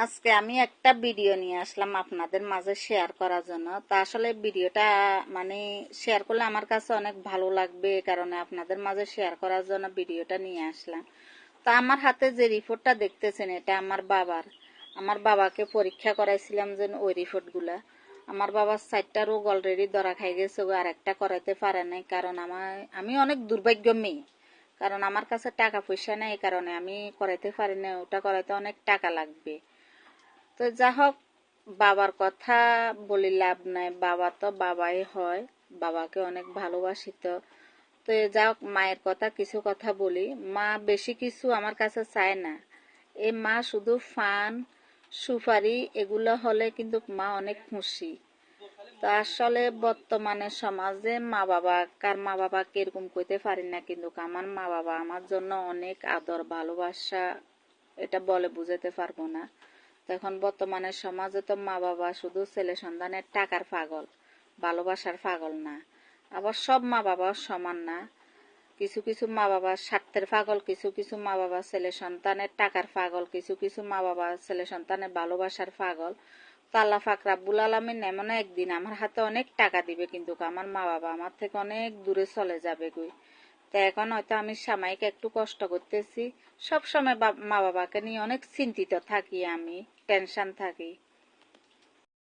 আজকে আমি একটা ভিডিও নিয়ে আসলাম আপনাদের মাঝে শেয়ার করার জন্য। তা আসলে ভিডিওটা মানে শেয়ার করলে আমার কাছে অনেক ভালো লাগবে, এই কারণে আপনাদের মাঝে শেয়ার করার জন্য ভিডিওটা নিয়ে আসলাম। তা আমার হাতে যে রিপোর্টটা দেখতেছেন, এটা আমার বাবার। আমার বাবাকে পরীক্ষা করাইছিলাম যে ওই রিপোর্টগুলা। আমার বাবার 4টা রোগ অলরেডি ধরা খাই গেছে, আর একটা করাইতে পারে নাই, কারণ আমি অনেক দুর্ভাগ্য মেয়ে। কারণ আমার কাছে টাকা পয়সা নেই, এই কারণে আমি করাইতে পারি না। ওটা করাইতে অনেক টাকা লাগবে। তো যা হোক, বাবার কথা বলি লাভ নাই, বাবা তো বাবাই হয়। বাবাকে অনেক ভালোবাসি। তো যা হোক, মায়ের কথা কিছু কথা বলি। মা বেশি কিছু আমার কাছে চায় না। এই মা শুধু ফান, সুপারি এগুলো হলে কিন্তু মা অনেক খুশি। তো আসলে বর্তমানে সমাজে কার মা বাবা কিরকম কইতে পারি না, কিন্তু আমার মা বাবা আমার জন্য অনেক আদর ভালোবাসা, এটা বলে বুঝাতে পারবো না। এখন বর্তমানে সমাজে তো মা বাবা শুধু ছেলে সন্তানের টাকার পাগল, ভালোবাসার পাগল না। আবার সব মা বাবা সমান না। কিছু কিছু মা বাবা স্বার্থের পাগল, কিছু কিছু মা বাবা ছেলে সন্তানের টাকার পাগল, কিছু কিছু মা বাবা ছেলে সন্তানের ভালোবাসার পাগল। তো আল্লাহ পাক রাব্বুল আলামিন এমন একদিন আমার হাতে অনেক টাকা দিবে, কিন্তু আমার মা বাবা আমার থেকে অনেক দূরে চলে যাবে গই। তো এখন হয়তো আমি সাময়িক একটু কষ্ট করতেছি। সব সময় মা বাবাকে নিয়ে অনেক চিন্তিত থাকি, আমি টেনশন থাকি।